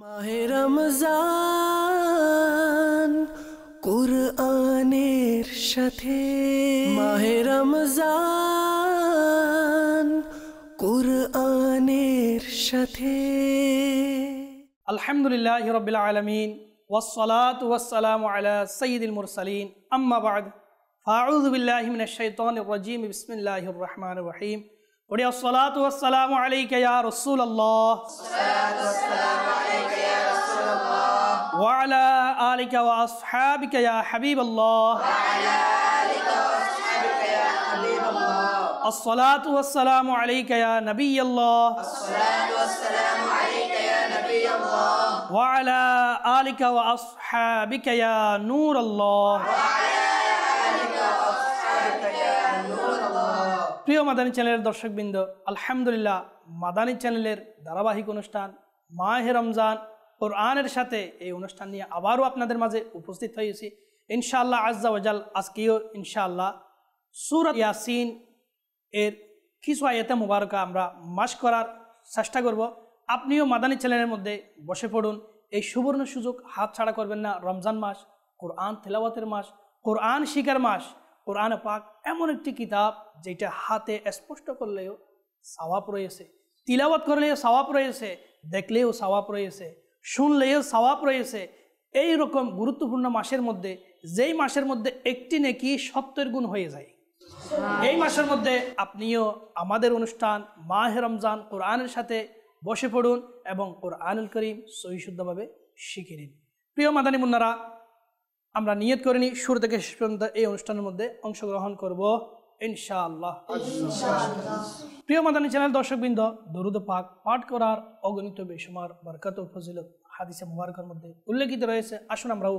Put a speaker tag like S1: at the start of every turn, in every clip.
S1: মাহে রমজান কুরআনের সাথে, মাহে রমজান কুরআনের সাথে।
S2: আলহামদুলিল্লাহি রাব্বিল আলামিন ওয়াসসালাতু ওয়াসসালামু আলা সাইয়্যিদিল মুরসালিন, আম্মা বা'দ, ফাআউযু বিল্লাহি মিনাশ শাইতানির রাজীম, বিসমিল্লাহির রহমানির রহিম। ওয়া আসসালাতু ওয়াসসালামু আলাইকা ইয়া রাসূলুল্লাহ, আসসালাতু ওয়াসসালামু আলাইকা ইয়া রাসূলুল্লাহ, ওয়া আলা আলিকা ওয়া আসহাবিকা ইয়া হাবিবাল্লাহ, ওয়া আলা আলিকা ওয়া আসহাবিকা ইয়া হাবিবাল্লাহ, আসসালাতু ওয়াসসালামু আলাইকা ইয়া নাবিয়াল্লাহ, আসসালাতু ওয়াসসালামু আলাইকা ইয়া নাবিয়াল্লাহ, ওয়া আলা আলিকা ওয়া আসহাবিকা ইয়া নূরাল্লাহ, ওয়া আলা আলিকা ওয়া আসহাবিকা ইয়া নূরাল্লাহ। প্রিয় মাদানী চ্যানেলের দর্শকবৃন্দ, আলহামদুলিল্লাহ, মাদানী চ্যানেলের ধারাবাহিক অনুষ্ঠান মাহে রমজান কোরআনের সাথে এই অনুষ্ঠান নিয়ে আবারও আপনাদের মাঝে উপস্থিত হয়েছি ইনশাআল্লাহ আজ্জা ওয়াজাল। আজকেও ইনশাআল্লাহ সূরা ইয়াসিন এর কিছু আয়াতে মুবারকা আমরা মাস্ক করার চেষ্টা করব। আপনিও মাদানী চ্যানেলের মধ্যে বসে পড়ুন, এই সুবর্ণ সুযোগ হাত ছাড়া করবেন না। রমজান মাস কোরআন তেলাওয়াতের মাস, কোরআন শিখার মাস। কোরআনে পাক এমন একটি কিতাব যেটা হাতে স্পষ্ট করলেও সওয়াব রয়েছে, তিলাওয়াত করলেও সওয়াব রয়েছে, দেখলেও সওয়াব রয়েছে, শুনলেও সওয়াব রয়েছে। এই রকম গুরুত্বপূর্ণ মাসের মধ্যে, যেই মাসের মধ্যে একটি নেকি 70 গুণ হয়ে যায়, এই মাসের মধ্যে আপনিও আমাদের অনুষ্ঠান মাহে রমজান কোরআনের সাথে বসে পড়ুন এবং কোরআনুল কারীম সহিশুদ্ধভাবে শিখে নিন। প্রিয় মাদানী মুন্নারা, আমরা নিয়ত করে নিই শুরু থেকে শেষ পর্যন্ত এই অনুষ্ঠানের মধ্যে অংশগ্রহণ করব ইনশাআল্লাহ। প্রিয় মাদানী চ্যানেল দর্শকবৃন্দ, দরুদ পাক পাঠ করার অগণিত বেশুমার বরকত ও ফজিলত হাদিসে মুবারকের মধ্যে উল্লেখিত রয়েছে। আসুন আমরাও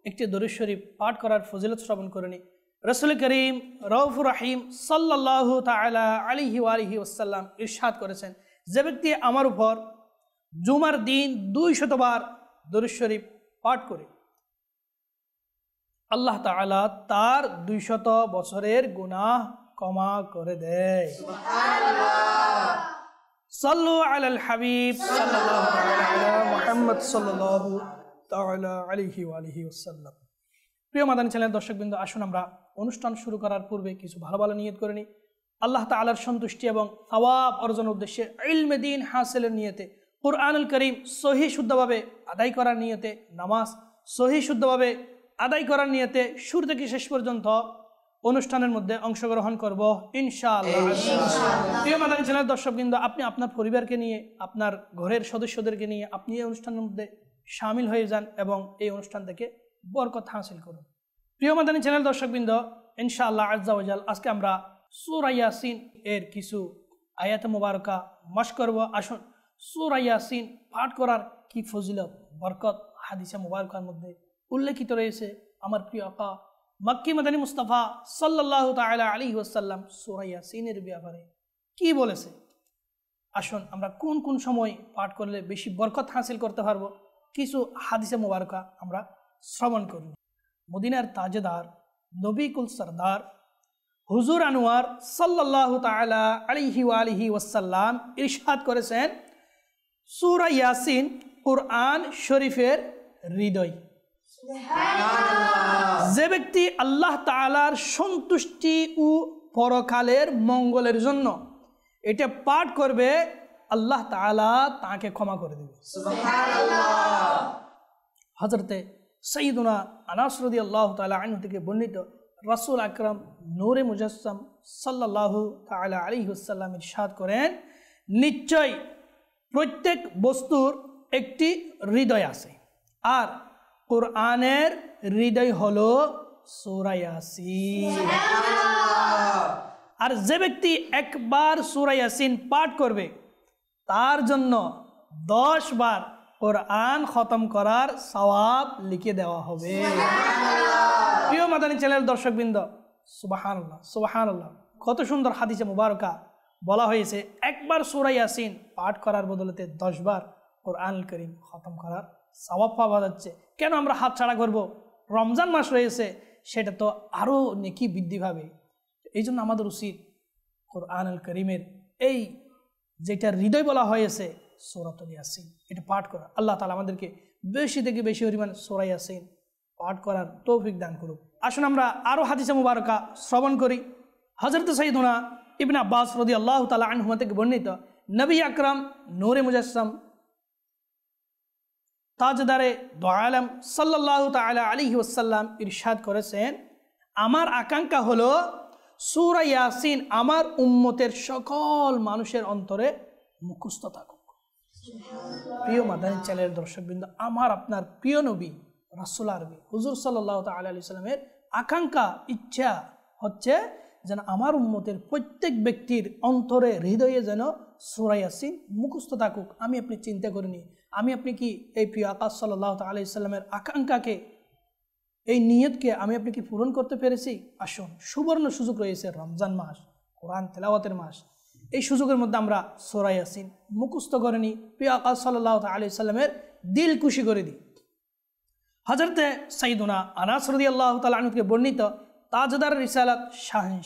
S2: একটি দরুদ শরীফ পাঠ করার ফজিলত শ্রবণ করে নিই। রাসূল করিম রউফুর রহিম সাল্লাল্লাহু তাআলা আলাইহি ওয়া আলিহি ওয়াসাল্লাম ইরশাদ করেছেন, যে ব্যক্তি আমার উপর জুমার দিন 200 বার দরুদ শরীফ পাঠ করে, আল্লাহ তাআলা তার 200 বছরের গুনাহ ক্ষমা করে দেয়। সুবহানাল্লাহ। সাল্লু আলাল হাবিব সাল্লাল্লাহু তাআলা আলা মুহাম্মদ সাল্লাল্লাহু তাআলা আলাইহি ওয়া আলিহি ওয়াসাল্লাম। প্রিয় মাদানী চ্যানেল দর্শকবৃন্দ, আসুন আমরা অনুষ্ঠান শুরু করার পূর্বে কিছু ভালো ভালো নিয়ত করে নিই। আল্লাহ তাআলার সন্তুষ্টি এবং সওয়াব অর্জনের উদ্দেশ্যে, ইলমে দ্বীন হাসিলের নিয়তে, কুরআনুল কারীম সহিহ শুদ্ধভাবে আদায় করার নিয়তে, নামাজ সহিহ শুদ্ধভাবে আদায় করার নিয়তে শুরু থেকে শেষ পর্যন্ত অনুষ্ঠানের মধ্যে অংশগ্রহণ করব ইনশাআল্লাহ। প্রিয় মাদানী চ্যানেল দর্শকবৃন্দ, আপনি আপনার পরিবারকে নিয়ে, আপনার ঘরের সদস্যদেরকে নিয়ে আপনি এই অনুষ্ঠানের মধ্যে শামিল হয়ে যান এবং এই অনুষ্ঠান থেকে বরকত হাসিল করুন। প্রিয় মাদানী চ্যানেল দর্শকবৃন্দ, ইনশাআল্লাহ আজ্জা ওয়াজাল আজকে আমরা সূরা ইয়াসিন এর কিছু আয়াতে মুবারকা মাস্ক করব। আসুন, সূরা ইয়াসিন পাঠ করার কি ফজিলত বরকত হাদিসে মুবারকার মধ্যে উল্লেখিত রয়েছে। আমার প্রিয় আকা মক্কি মাদানী মুস্তাফা সাল্লাল্লাহু তাআলা আলাইহি ওয়াসাল্লাম সূরা ইয়াসিনের ব্যাপারে কি বলেছে। আসুন আমরা কোন কোন সময় পাঠ করলে বেশি বরকত হাসিল করতে পারবো, কিছু হাদিসে মুবারকা আমরা শ্রবণ করব। মদিনার তাজেদার, নবী কুল সরদার, হুজুর আনোয়ার সাল্লাল্লাহু তাআলা আলাইহি ওয়া আলিহি ওয়াসাল্লাম ইরশাদ করেছেন, সূরা ইয়াসিন কুরআন শরীফের হৃদয়। যে ব্যক্তি আল্লাহ তাআলার সন্তুষ্টি ও পরকালের মঙ্গলের জন্য এটা পাঠ করবে, আল্লাহ তাআলা তাকে ক্ষমা করে দেবে। সুবহানাল্লাহ। হযরতে সাইয়্যিদুনা আনাস রাদিয়াল্লাহু তাআলা আনহু থেকে বর্ণিত, রাসূল আকরাম নূরে মুজাসসাম সাল্লাল্লাহু তাআলা আলাইহি ওয়াসাল্লাম ইরশাদ করেন, নিশ্চয় প্রত্যেক বস্তুর একটি হৃদয় আছে, আর কোরআনের হৃদয় হলো সূরা ইয়াসিন। আর যে ব্যক্তি একবার সূরা ইয়াসিন পাঠ করবে, তার জন্য 10 বার কোরআন খতম করার সওয়াব লিখে দেওয়া হবে। প্রিয় মাদানী চ্যানেল দর্শকবৃন্দ, সুবহানাল্লাহ সুবহানাল্লাহ, কত সুন্দর হাদিসে মুবারকা বলা হয়েছে একবার সূরা ইয়াসিন পাঠ করার বদলতে 10 বার কোরআনুল কারীম খতম করার সওয়াব পাওয়া যাচ্ছে। কেন আমরা হাত ছাড়া করব? রমজান মাস রয়েছে, সেটা তো আরও নেকি বৃদ্ধি পাবে। এই জন্য আমাদের উচিত কোরআনুল কারীমের এই যেটা হৃদয় বলা হয়েছে, সূরাতুল ইয়াসিন, এটা পাঠ করা। আল্লাহ তাআলা আমাদেরকে বেশি থেকে বেশি পরিমাণ সূরা ইয়াসিন পাঠ করার তৌফিক দান করুক। আসুন আমরা আরও হাদিসে মুবারকা শ্রবণ করি। হযরত সাইয়্যিদুনা ইবনে আব্বাস রাদিয়াল্লাহু তাআলা আনহুমা থেকে বর্ণিত, নবী আকরাম নূরে মুজাসসাম তাজদারে দো আলম সাল্লাল্লাহু তাআলা আলাইহি ওয়াসাল্লাম ইরশাদ করেছেন, আমার আকাঙ্ক্ষা হলো সূরা ইয়াসিন আমার উম্মতের সকল মানুষের অন্তরে মুখস্থ থাকুক। প্রিয় মাদানী চ্যানেলের দর্শকবৃন্দ, আমার আপনার প্রিয় নবী রাসূল আরবি হুজুর সাল্লাল্লাহু তাআলা আলাইহি ওয়াসাল্লামের আকাঙ্ক্ষা ইচ্ছা হচ্ছে যেন আমার উম্মতের প্রত্যেক ব্যক্তির অন্তরে হৃদয়ে যেন সূরা ইয়াসিন মুখস্থ থাকুক। আমি আপনি চিন্তা করিনি, আমি আপনি কি এই প্রিয় আকাশ সাল্লাল্লাহু তাআলা আলাইহি ওয়াসাল্লামের আকাঙ্ক্ষাকে, এই নিয়তকে আমি আপনি কি পূরণ করতে পেরেছি? আসুন, সুবর্ণ সুযোগ রয়েছে, রমজান মাস, কোরআন তেলাওয়াতের মাস, এই সুযোগের মধ্যে আমরা সূরা ইয়াসিন মুখস্থ করে নিই, প্রিয় আকাশ সাল্লাল্লাহু তাআলা আলাইহি ওয়াসাল্লামের দিল খুশি করে দিই। হযরতে সাইয়্যিদুনা আনাস রাদিয়াল্লাহু তাআলা আনহু থেকে বর্ণিত, তাজদার রিসালাত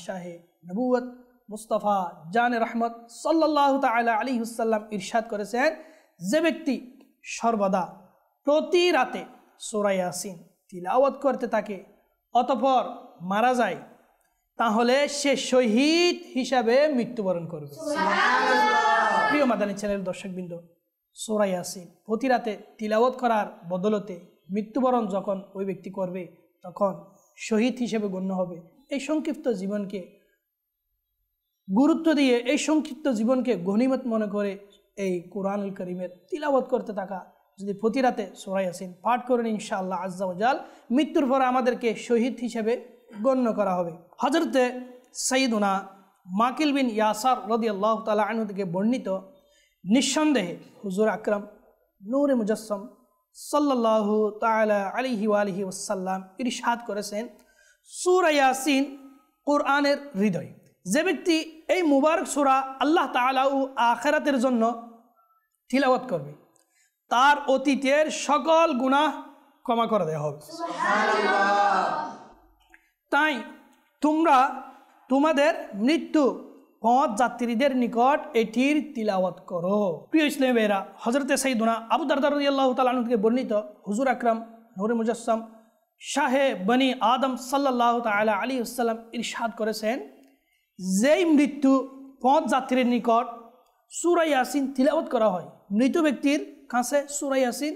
S2: শাহে নবুয়ত মুস্তাফা জানে রহমত সাল্লাল্লাহু তাআলা আলাইহি ওয়াসাল্লাম ইরশাদ করেছেন, যে ব্যক্তি সর্বদা প্রতি রাতে সূরা ইয়াসিন তিলাওয়াত করতে থাকে অতঃপর মারা যায়, তাহলে সে শহীদ হিসাবে মৃত্যুবরণ করবে। প্রিয় মাদানী চ্যানেল দর্শকবৃন্দ, সূরা ইয়াসিন প্রতি রাতে তিলাওয়াত করার বদলতে মৃত্যুবরণ যখন ওই ব্যক্তি করবে তখন শহীদ হিসেবে গণ্য হবে। এই সংক্ষিপ্ত জীবনকে গুরুত্ব দিয়ে, এই সংক্ষিপ্ত জীবনকে গনিমত মনে করে এই কোরআনুল কারীমের তিলাওয়াত করতে থাকা, যদি প্রতি রাতে সূরা ইয়াসিন পাঠ করেন ইনশাআল্লাহ আজ্জা ওয়া জাল, মৃত্যুর পরে আমাদেরকে শহীদ হিসেবে গণ্য করা হবে। হযরতে সাইয়্যিদুনা মাকিল বিন ইয়াসার রাদিয়াল্লাহু তাআলা আনহু থেকে বর্ণিত, নিঃসন্দেহে হুজুর আকরাম নূরে মুজাসসাম সাল্লাল্লাহু তাআলা আলাইহি ওয়া আলিহি ওয়াসাল্লাম ইরশাদ করেছেন, সূরা ইয়াসিন কোরআনের হৃদয়। যে ব্যক্তি এই মুবারক সূরা আল্লাহ তাআলা ও আখিরাতের জন্য তিলাওয়াত করবে, তার অতীতের সকল গুনাহ ক্ষমা করে দেওয়া হবে। তাই তোমরা তোমাদের মৃত্যু পথ যাত্রীদের নিকট এটির তিলাওয়াত করো। প্রিয় ইসলামী ভাইরা, হযরতে সাইয়্যিদুনা আবু দারদা রাদিয়াল্লাহু তাআলা আনহু থেকে বর্ণিত, হুজুর আকরাম নূরে মুজাসসাম শাহে বনি আদম সাল্লাল্লাহু তাআলা আলাইহি ওয়াসাল্লাম ইরশাদ করেছেন, যেই মৃত্যু পথ যাত্রীর নিকট সূরা ইয়াসিন তিলাওয়াত করা হয়, মৃত ব্যক্তির কাছে সূরা ইয়াসিন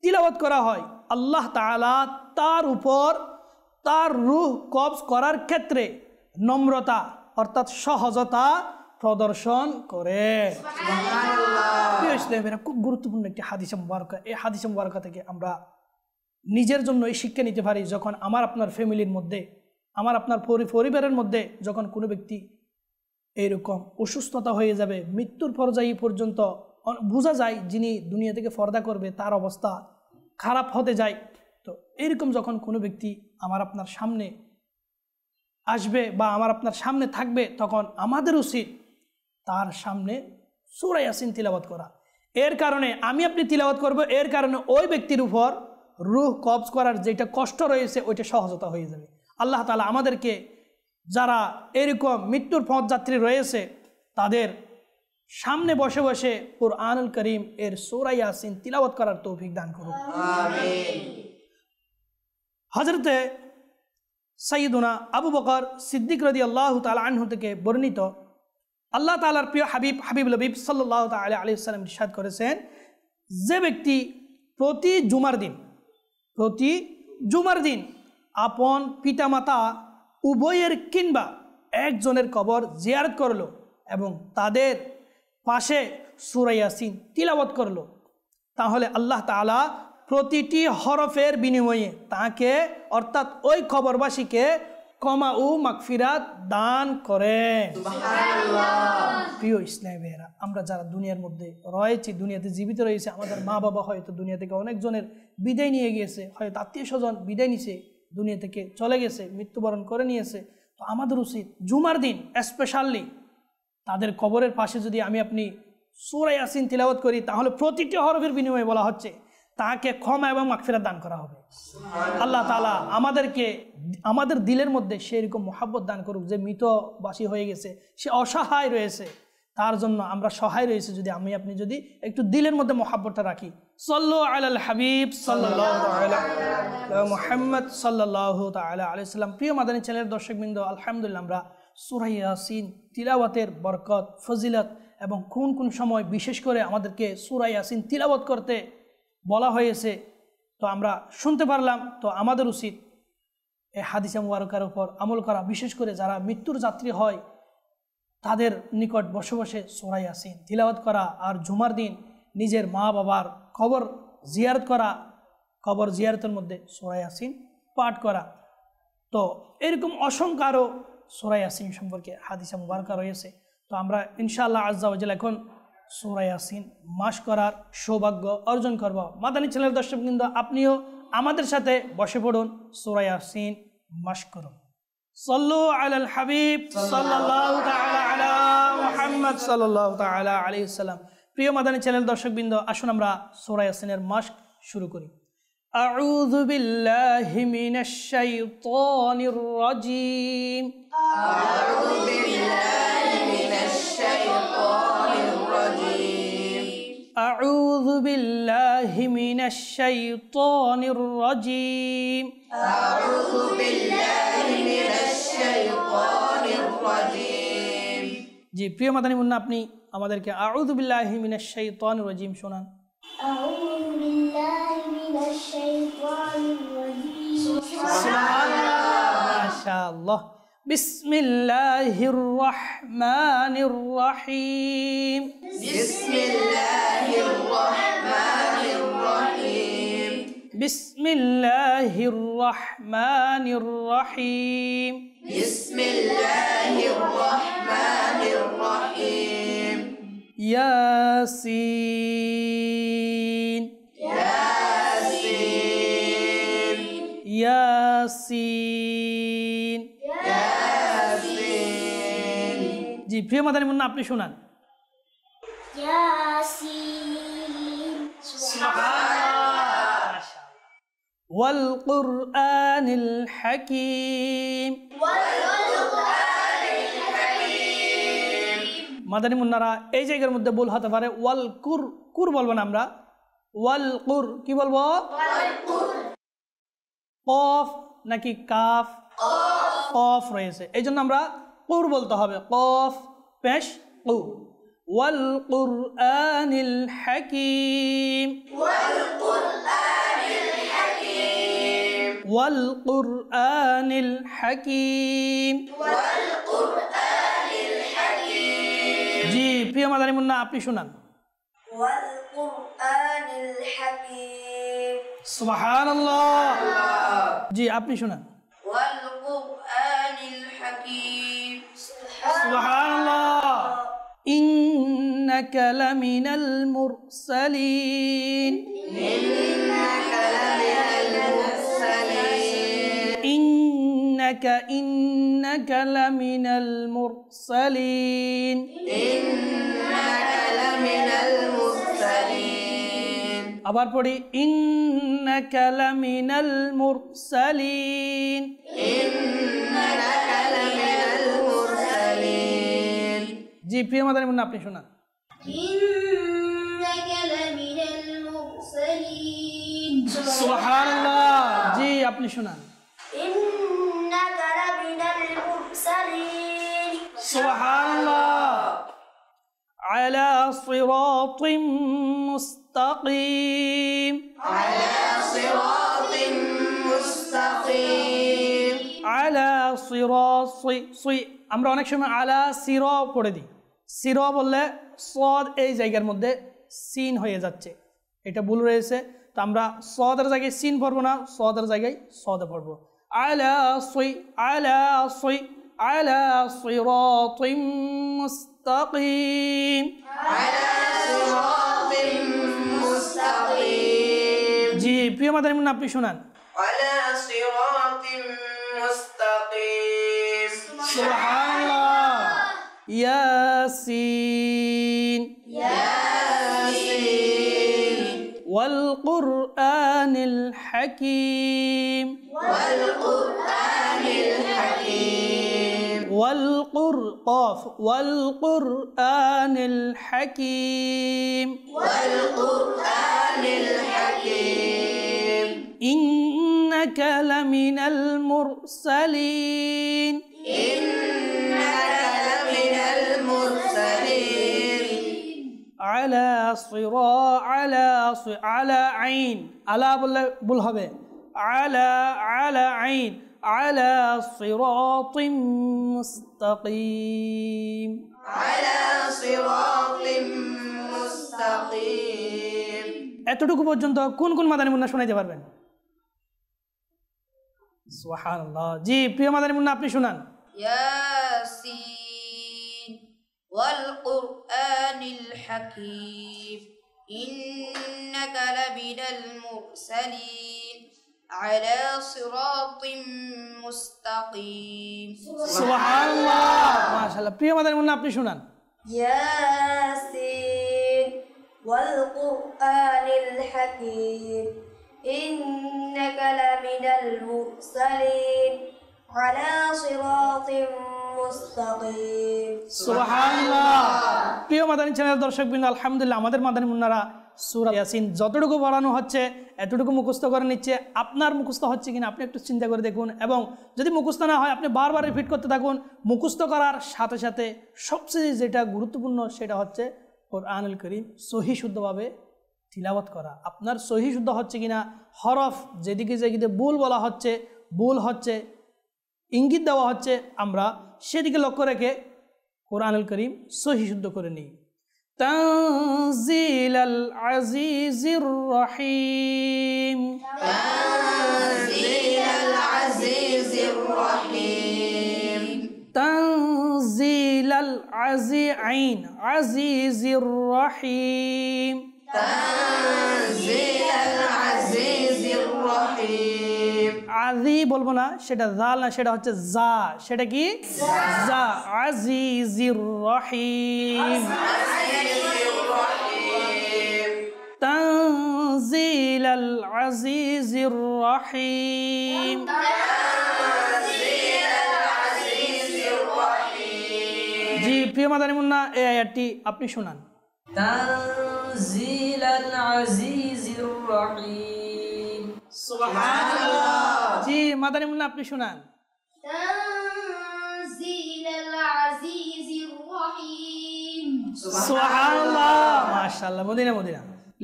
S2: তিলাওয়াত করা হয়, আল্লাহ তাআলা তার উপর তার রূহ কবজ করার ক্ষেত্রে নম্রতা অর্থাৎ সহজতা প্রদর্শন করে। প্রিয় ইসলামীরা, খুব গুরুত্বপূর্ণ একটি হাদিসে মুবারকা। এই হাদিসে মুবারকা থেকে আমরা নিজের জন্য এই শিক্ষা নিতে পারি, যখন আমার আপনার ফ্যামিলির মধ্যে, আমার আপনার পরিবারের মধ্যে যখন কোনো ব্যক্তি এইরকম অসুস্থতা হয়ে যাবে, মৃত্যুর পর্যায়ে পর্যন্ত বোঝা যায় যিনি দুনিয়া থেকে পর্দা করবে, তার অবস্থা খারাপ হতে যায়, তো এইরকম যখন কোনো ব্যক্তি আমার আপনার সামনে আসবে বা আমার আপনার সামনে থাকবে, তখন আমাদের উচিত তার সামনে সূরা ইয়াসিন তিলাওয়াত করা। এর কারণে আমি আপনি তিলাওয়াত করব, এর কারণে ওই ব্যক্তির উপর রূহ কবজ করার যেটা কষ্ট রয়েছে ওইটা সহজতা হয়ে যাবে। আল্লাহ তাআলা আমাদেরকে, যারা এরকম মৃত্যুর পথ যাত্রী রয়েছে, তাদের সামনে বসে বসে কুরআনুল কারীম এর সূরা ইয়াসিন তিলাওয়াত করার তৌফিক দান করুন, আমিন। হযরতে সাইয়্যিদুনা আবু বকর সিদ্দিক রাদিয়াল্লাহু তাআলা আনহু থেকে বর্ণিত, আল্লাহ তাআলার প্রিয় হাবিব লবিব সাল্লাল্লাহু তাআলা আলাইহি ওয়াসাল্লাম ইরশাদ করেছেন, যে ব্যক্তি প্রতি জুমার দিন আপন পিতামাতা উভয়ের কিংবা একজনের কবর জিয়ারত করলো এবং তাদের পাশে সূরা ইয়াসিন তিলাওয়াত করলো, তাহলে আল্লাহ তাআলা প্রতিটি হরফের বিনিময়ে তাকে অর্থাৎ ওই কবরবাসীকে ক্ষমা ও মাগফিরাত দান করেন। প্রিয় ইসলামী ভাইয়েরা, আমরা যারা দুনিয়ার মধ্যে রয়েছি, দুনিয়াতে জীবিত রয়েছে, আমাদের মা বাবা হয়তো দুনিয়া থেকে অনেকজনের বিদায় নিয়ে গিয়েছে, হয়তো আত্মীয় স্বজন বিদায় নিছে, দুনিয়া থেকে চলে গেছে, মৃত্যুবরণ করে নিয়েছে, তো আমাদের উচিত জুমার দিন স্পেশালি তাদের কবরের পাশে যদি আমি আপনি সূরা ইয়াসিন তিলাওয়াত করি, তাহলে প্রতিটি হরফের বিনিময়ে বলা হচ্ছে তাকে ক্ষমা এবং মাগফিরাত দান করা হবে। আল্লাহ তাআলা আমাদেরকে আমাদের দিলের মধ্যে সেই রকম মহব্বত দান করুক, যে মৃতবাসী হয়ে গেছে, সে অসহায় রয়েছে, তার জন্য আমরা সহায় রয়েছে যদি আপনি যদি একটু দিলের মধ্যে মহাব্বতটা রাখি। সাল্লু আলাল হাবিব সাল্লাল্লাহু তাআলা আলা মুহাম্মদ সাল্লাল্লাহু তাআলা আলাইহি সাল্লাম। প্রিয় মাদানী চ্যানেলের দর্শকবৃন্দ, আলহামদুলিল্লাহ আমরা সূরা ইয়াসিন তিলাওয়াতের বরকত, ফজিলত এবং কোন কোন সময় বিশেষ করে আমাদেরকে সূরা ইয়াসিন তিলাওয়াত করতে বলা হয়েছে তো আমরা শুনতে পারলাম। তো আমাদের উচিত এই হাদিসে মুবারকার উপর আমল করা, বিশেষ করে যারা মৃত্যুর যাত্রী হয় তাদের নিকট বসে বসে সূরা ইয়াসিন তিলাওয়াত করা, আর জুমার দিন নিজের মা বাবার কবর জিয়ারত করা, কবর জিয়ারতের মধ্যে সূরা ইয়াসিন পাঠ করা। তো এরকম অসংখ্য আরও সূরা ইয়াসিন সম্পর্কে হাদিসে মুবারকা রয়েছে। তো আমরা ইনশাআল্লাহ আজ্জা ওয়া জাল্লা এখন সূরা ইয়াসিন মাস করার সৌভাগ্য অর্জন করব। মাদানী চ্যানেলের দর্শকবৃন্দ, আপনিও আমাদের সাথে বসে পড়ুন, সূরা ইয়াসিন মাস করুন। সাল্লু আলাল হাবিব সাল্লাল্লাহু তাআলা আলা মুহাম্মদ সাল্লাল্লাহু তাআলা আলাইহি সাল্লাম। প্রিয় মাদানী চ্যানেল দর্শকবৃন্দ, আসুন আমরা সূরা ইয়াসিনের মাস শুরু করি। আউযু বিল্লাহি মিনাশ শাইতানির রাজীম।
S3: আউযু বিল্লাহি মিনাশ শাইতানির রাজীম।
S2: আউযু বিল্লাহি মিনাশ শাইতানির রাজীম।
S3: আউযু বিল্লাহি মিনাশ শাইতানির রাজীম।
S2: জি প্রিয় মাদানী মুন্না, আপনি আমাদেরকে আউযু বিল্লাহি মিনাশ শাইতানির রাজীম শোনান।
S4: أعوذ بالله من الشيطان الرجيم.
S2: সুবহানাল্লাহ, মাশাআল্লাহ। বিসমিল্লাহির রহমানির রহিম।
S3: বিসমিল্লাহির রহমানির রহিম।
S2: বিসমিল্লাহির রহমানির রহিম।
S3: বিসমিল্লাহির রহমানির রহিম।
S2: ইয়াসিন।
S3: ইয়াসিন।
S2: ইয়াসিন।
S3: ইয়াসিন।
S2: জি প্রিয় মাদানী মুন্না, আপনি শোনান।
S4: ياسين.
S2: ওয়াল কুরআনিল হাকীম। মাদানী মুন্নারা এই জায়গার মধ্যে ভুল হতে পারে, ওয়াল কুর, কুর বলবো না আমরা, ওয়াল কুর কি বলবো? কফ নাকি কাফ? কফ রয়েছে, এই জন্য আমরা কুর বলতে হবে, কফ পেশ কু। ওয়াল কুরআনিল হাকীম। ওয়াল কুরআনিল হাকীম। জি প্রিয় মাদানী মুন্না, আপনি শোনান।
S4: والقرآن الحكيم.
S2: সুবহানাল্লাহ। জি আপনি শোনান।
S3: والقرآن الحكيم.
S2: সুবহানাল্লাহ। ইন্নাকা লামিনাল মুরসালিন।
S3: إنك لمن المرسلين.
S2: ইন্নাকা লামিনাল মুরসালিন।
S3: إنك لمن المرسلين.
S2: আবার পড়ি, ইন্নাকা লামিনাল মুরসালিন।
S3: إنك لمن المرسلين.
S2: জি প্রিয় মাদানী মুন্না, আপনি শোনান।
S4: إنك لمن المرسلين.
S2: সুবহানাল্লাহ। জি আপনি শোনান।
S4: إنك لمن المرسلين.
S2: সুবহানাল্লাহ। আলা সিরাতিম মুস্তাকিম।
S3: على صراط مستقيم.
S2: আলা সিরাতি, আমরা অনেক সময় আলা সির পড়ে দিই, সির বললে সদ এই জায়গার মধ্যে সিন হয়ে যাচ্ছে, এটা ভুল রয়েছে। তো আমরা সদের জায়গায় সিন পড়বো না, সদের জায়গায় সদে পড়বো। আলা সই, আলা সই, আলা সিরাতিম মুস্তাকিম।
S3: على صراط مستقيم.
S2: জি প্রিয় মাদানী মুন্না, আপনি শোনান।
S3: على صراط مستقيم.
S2: সুবহানাল্লাহ। ইয়াসিন।
S3: ياسين.
S2: ওয়াল কুরআনিল হাকীম।
S3: والقرآن الحكيم.
S2: قاف والقرآن الحكيم
S3: والقرآن الحكيم
S2: إنك لمن المرسلين
S3: إنك لمن المرسلين
S2: على عين على بول হবে على عين على صراط مستقيم
S3: على صراط مستقيم
S2: এতটুকু পর্যন্ত কোন কোন মাদানী মুন্না শোনাইতে পারবেন সুবহানাল্লাহ জি প্রিয় মাদানী মুন্না আপনি শুনান
S5: ياسين والقرآن الحكيم إنك لمن المرسلين على صراط مستقيم
S2: সুবহানাল্লাহ মাশাআল্লাহ প্রিয় মাদানী মুন্না আপনি শুনান
S4: ياسين والقرآن الحكيم إنك لمن المرسلين على صراط مستقيم
S2: সুবহানাল্লাহ প্রিয় মাদানী চ্যানেল দর্শকবৃন্দ আলহামদুলিল্লাহ আমাদের মাদানী মুন্নারা সূরা ইয়াসিন যতটুকু পড়ানো হচ্ছে এতটুকু মুখস্থ করে নিচ্ছে আপনার মুখস্থ হচ্ছে কিনা আপনি একটু চিন্তা করে দেখুন এবং যদি মুখস্থ না হয় আপনি বারবার রিপিট করতে থাকুন মুখস্থ করার সাথে সাথে সবচেয়ে যেটা গুরুত্বপূর্ণ সেটা হচ্ছে কোরআনুল কারীম সহি শুদ্ধভাবে তিলাওয়াত করা আপনার সহি শুদ্ধ হচ্ছে কিনা হরফ যেদিকে যেদিকে ভুল বলা হচ্ছে ভুল হচ্ছে ইঙ্গিত দেওয়া হচ্ছে আমরা সেদিকে লক্ষ্য রেখে কোরআনুল কারীম সহি শুদ্ধ করে নিই তানজিলাল আজিজির রহিম
S3: تنزيل العزيز الرحيم
S2: তানজিলাল আজিজির রহিম
S3: تنزيل العزيز الرحيم
S2: আজি বলবো না সেটা জাল না সেটা হচ্ছে জা সেটা কি জা আজিজির রহিম তানজিলাল আজিজির রহিম জি প্রিয় মাদানী মুন্না এই আয়াতটি আপনি শুনান
S1: تنزيل العزيز الرحيم
S2: জি মাদানী মুন্না আপনি শুনান
S4: تنزيل العزيز الرحيم
S2: সুবহানাল্লাহ মাশাআল্লাহ মদিনা মদিনা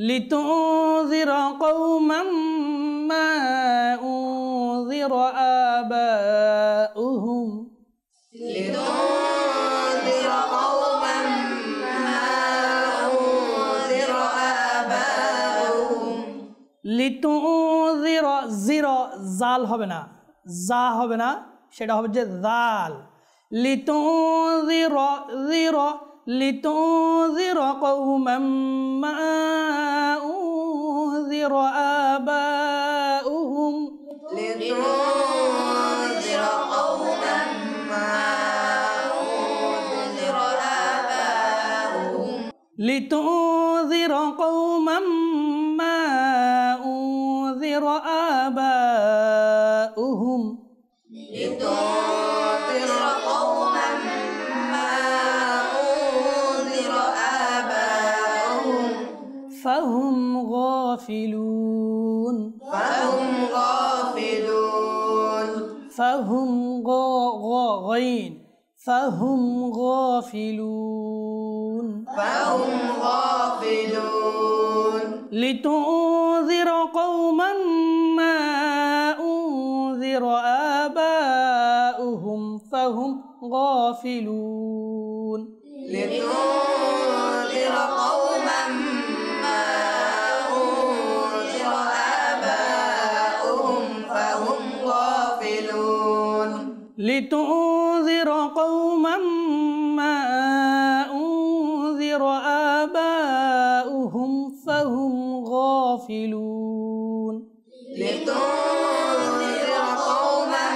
S2: লিতুনযিরা কওমান মা উনযিরা আবাউহুম
S3: لتنذر قوما ما أنذر آباؤهم
S2: লিতুনযিরা জিরা জাল হবে না জা হবে না সেটা হবে যে জাল লিতুনযিরা লিতুনযিরা কওমান মা উনযিরা আবাউহুম
S3: لتنذر قوما ما أنذر آباؤهم
S2: لتنذر قوما ما أنذر آباؤهم
S3: لتنذر قوما ما أنذر آباؤهم
S2: فهم غافلون
S3: فهم غافلون
S2: فهم غين فهم غافلون
S3: فهم غافلون
S2: لتنذر قوما ما أنذر آباؤهم فهم غافلون
S3: لتنذر قوما ما أنذر آباؤهم فهم غافلون
S2: لتنذر قوما ما أنذر آباؤهم فهم غافلون
S3: لتنذر قوما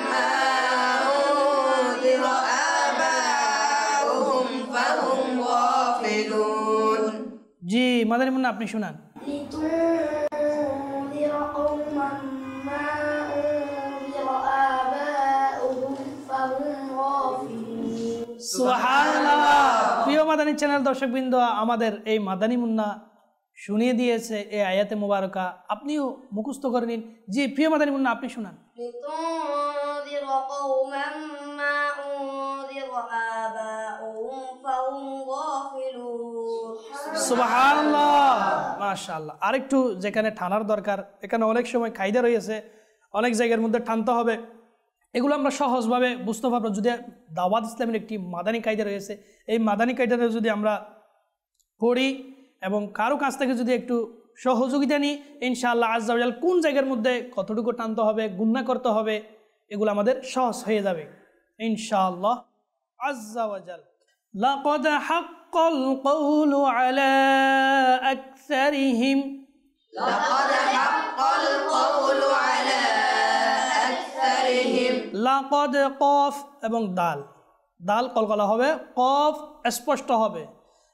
S3: ما أنذر آباؤهم فهم غافلون
S2: জি মাদানী মুন্না আপনি শুনান
S4: لتنذر قوما ما أنذر آباؤهم فهم غافلون
S2: মাদানী চ্যানেল দর্শকবৃন্দ, আমাদের এই মাদানী মুন্না শুনিয়ে দিয়েছে এই আয়াতে মুবারকা, আপনিও মুখস্থ করে নিন। জি প্রিয় মাদানী মুন্না, আপনি শুনান।
S4: لتنذر قوما ما أنذر آباؤهم فهم غافلون
S2: সুবহানাল্লাহ, মাশাআল্লাহ। আরেকটু যেখানে ঠানার দরকার, এখানে অনেক সময় কায়দা রয়েছে, অনেক জায়গার মধ্যে টানতে হবে, এগুলো আমরা সহজভাবে বুঝতে পারবো যদি দাওয়াত ইসলামের একটি মাদানী কায়দা রয়েছে। এই মাদানী কায়দাটা যদি আমরা পড়ি এবং কারো কাছ থেকে যদি একটু সহযোগিতা নিই, ইনশাআল্লাহ আজ্জা ওয়া জাল কোন জায়গার মধ্যে কতটুকু টানতে হবে, গুণনা করতে হবে, এগুলো আমাদের সহজ হয়ে যাবে ইনশাআল্লাহ আজ্জা ওয়া জাল। লাকাদ হাক্কাল কওলু আলা আকসারিহিম,
S3: لقد حق القول على أكثرهم
S2: লাকাদ কফ এবং দাল, দাল কলকলা হবে, কফ স্পষ্ট হবে।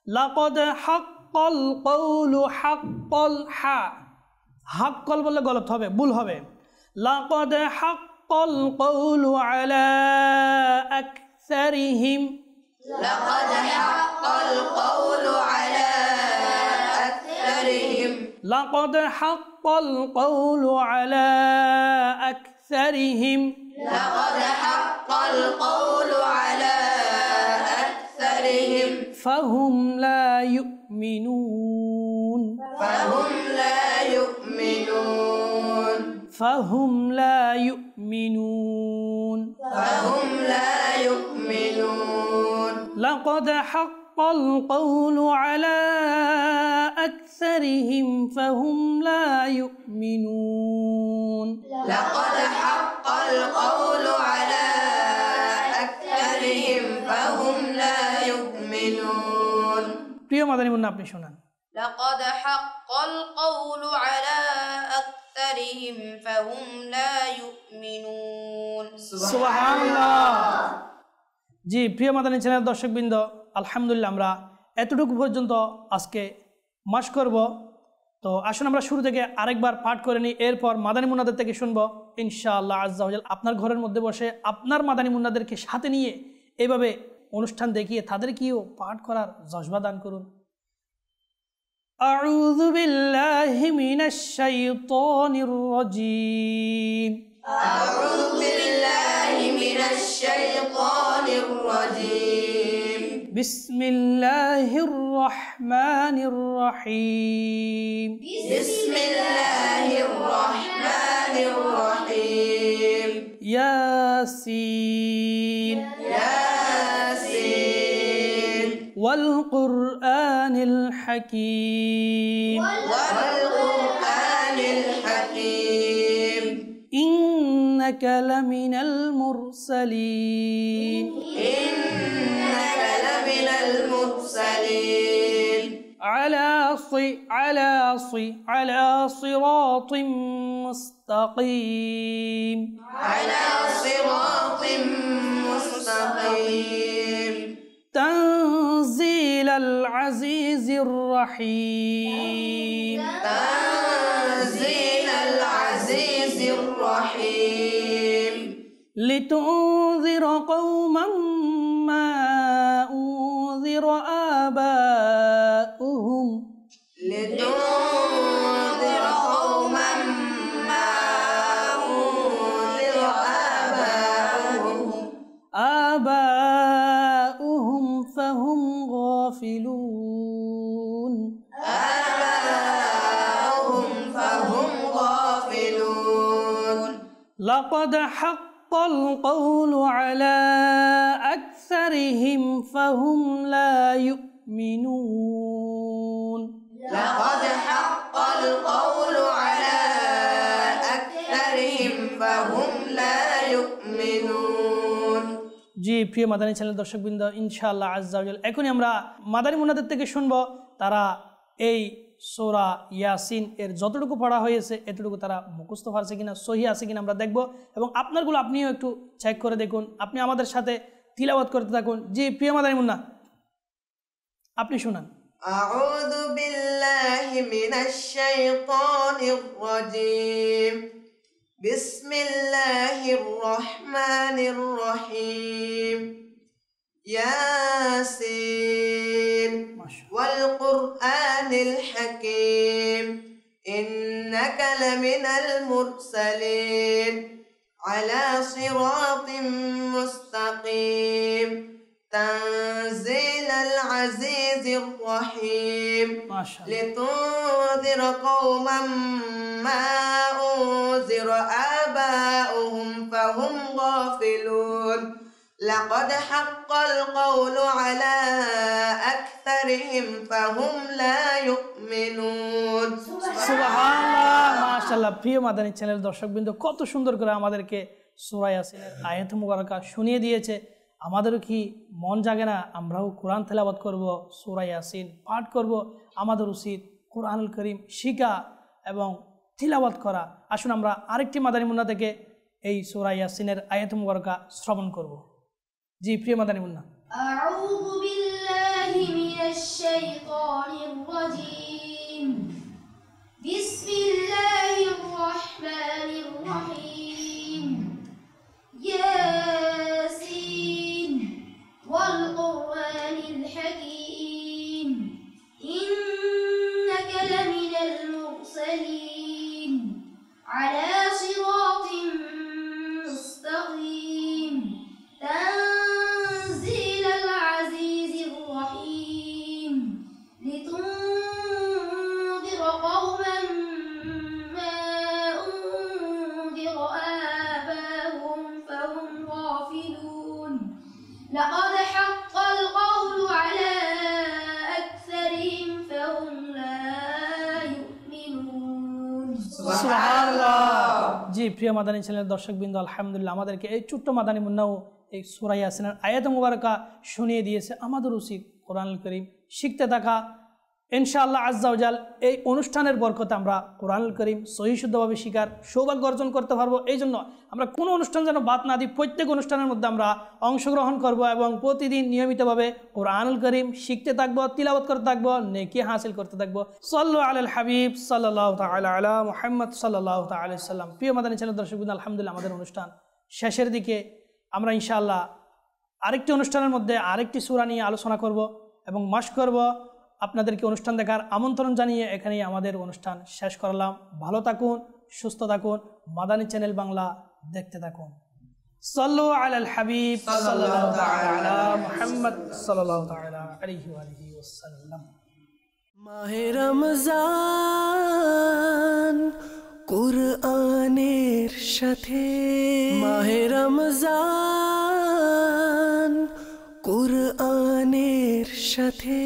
S2: লাকাদ হাক্কাল কওলু, হাক্কাল হা, হাক্কাল বললে গলত হবে, ভুল হবে। লাকাদ হাক্কাল কওলু আলা আকসারিহিম,
S3: لقد حق القول على أكثرهم
S2: লাকাদ হাক্কাল কওলু আলা আকসারিহিম
S3: لقد حق القول على أكثرهم
S2: ফাহুম লা ইউমিনুন,
S3: فهم لا يؤمنون
S2: ফাহুম লা ইউমিনুন।
S3: فهم لا يؤمنون
S2: লাকাদ হাক্কাল কওলু আলা আকসারিহিম ফাহুম লা ইউমিনুন।
S3: لقد حق القول على أكثرهم فهم لا يؤمنون
S2: প্রিয় মাদানী মুন্না, আপনি শোনান।
S5: لقد حق القول على أكثرهم فهم لا يؤمنون
S2: সুবহানাল্লাহ। জি প্রিয় মাদানী চ্যানেল দর্শকবৃন্দ, আলহামদুলিল্লাহ আমরা এতটুকু পর্যন্ত আজকে মাস করব। তো আসুন আমরা শুরু থেকে আরেকবার পাঠ করে নিই, এরপর মাদানী মুন্নাদের থেকে শুনবো ইনশাআল্লাহ আজ্জা ওয়া জাল। আপনার ঘরের মধ্যে বসে আপনার মাদানী মুন্নাদেরকে সাথে নিয়ে এইভাবে অনুষ্ঠান দেখিয়ে তাদেরকেও পাঠ করার জজবা দান করুন। আউযু বিল্লাহি মিনাশ শাইতানির রাজীম,
S3: أعوذ بالله من الشيطان الرجيم
S2: বিসমিল্লাহির রহমানির রহিম,
S3: بسم الله الرحمن الرحيم
S2: ইয়াসিন
S3: ياسين
S2: ওয়াল কুরআনিল হাকীম,
S3: والقرآن الحكيم
S2: ইন্নাকা লামিনাল মুরসালিন
S3: إنك لمن المرسلين
S2: على صراط مستقيم
S3: على صراط مستقيم
S2: تنزيل العزيز الرحيم
S3: تنزيل العزيز الرحيم
S2: لتنذر قوما ما أنذر آباؤهم
S3: لتنذر قوما ما أنذر
S2: آباؤهم فهم غافلون
S3: فهم غافلون
S2: لقد حق القول على أكثرهم فهم لا يؤمنون
S3: لقد حق القول على أكثرهم فهم لا يؤمنون
S2: জি প্রিয় মাদানী চ্যানেল দর্শকবৃন্দ, ইনশাআল্লাহ আজ্জা ওয়া জাল এখনই আমরা মাদানী মুন্নাদের থেকে শুনবো তারা এই সূরা ইয়াসিন এর যতটুকু পড়া হয়েছে এতটুকু তারা মুখস্থ পারছে কিনা, সহি আছে কিনা আমরা দেখব, এবং আপনারগুলো আপনিও একটু চেক করে দেখুন, আপনি আমাদের সাথে তিলাওয়াত করতে থাকুন। জি প্রিয় মাদানী মুন্না, আপনি শুনান।
S3: أعوذ بالله من الشيطان الرجيم بسم الله الرحمن الرحيم ياسين والقرآن الحكيم إنك لمن المرسلين على صراط مستقيم تنزيل العزيز الرحيم
S2: ما شاء الله.
S3: لتنذر قوما ما أنذر آباؤهم فهم غافلون لقد حق القول على أكثرهم فهم لا يؤمنون
S2: সুবহানাল্লাহ, মাশাআল্লাহ। প্রিয় মাদানী চ্যানেল দর্শকবৃন্দ, কত সুন্দর করে আমাদেরকে সূরা ইয়াসিনের আয়াত মুবারাকা শুনিয়ে দিয়েছে। আমাদেরও কি মন জাগে না আমরাও কোরআন তেলাওয়াত করব, সূরা ইয়াসিন পাঠ করব? আমাদের উচিত কোরআনুল কারীম শিখা এবং তিলাওয়াত করা। আসুন আমরা আরেকটি মাদানী মুন্না থেকে এই সূরা ইয়াসিনের আয়াত মুবারাকা শ্রবণ করব। জি প্রিয় মাদানী মুন্না।
S4: أعوذ بالله من الشيطان الرجيم بسم الله الرحمن الرحيم ياسين والقرآن الحكيم إنك لمن المرسلين على صراط مستقيم تنزيل العزيز الرحيم لتنذر قوما ما أنذر آباؤهم فهم غافلون لقد حق القول على أكثرهم فهم لا يؤمنون
S2: সুবহানাল্লাহ। জি প্রিয় মাদানী চ্যানেলের দর্শকবৃন্দ, আলহামদুলিল্লাহ আমাদেরকে এই ছোট্ট মাদানী মুন্নাও এই সূরা ইয়াসিনের আয়াত মুবারাকা শুনিয়ে দিয়েছে। আমাদের উচিত কোরআনুল কারীম শিখতে থাকা। ইনশাআল্লাহ আজ্জা ওয়া জাল এই অনুষ্ঠানের বরকতে আমরা কোরআনুল কারীম সহিহ শুদ্ধভাবে শিখার সৌভাগ্য অর্জন করতে পারবো। এই জন্য আমরা কোনো অনুষ্ঠান যেন বাদ না দিই, প্রত্যেক অনুষ্ঠানের মধ্যে আমরা অংশগ্রহণ করব এবং প্রতিদিন নিয়মিতভাবে কোরআনুল কারীম শিখতে থাকবো, তিলাওয়াত করতে থাকবো, নেকি হাসিল করতে থাকবো। সাল্লু আলাল হাবিব সাল্লাল্লাহু তাআলা আলা মুহাম্মদ সাল্লাল্লাহু তাআলা আলাইহি সাল্লাম। প্রিয় মাদানী চ্যানেল দর্শকবৃন্দ, আলহামদুলিল্লাহ আমাদের অনুষ্ঠান শেষের দিকে। আমরা ইনশাআল্লাহ আরেকটি অনুষ্ঠানের মধ্যে আরেকটি সূরা নিয়ে আলোচনা করব এবং মাশক করব। আপনাদেরকে অনুষ্ঠান দেখার আমন্ত্রণ জানিয়ে এখানেই আমাদের অনুষ্ঠান শেষ করলাম। ভালো থাকুন, সুস্থ থাকুন, মাদানী চ্যানেল বাংলা দেখতে থাকুন। সাল্লু আলাল হাবিব সাল্লাল্লাহু তাআলা আলা মুহাম্মদ সাল্লাল্লাহু তাআলা আলাইহি ওয়া আলিহি ওয়াসাল্লাম।
S6: মাহে রমজান কুরআনের সাথে, মাহে রমজান কুরআনের সাথে।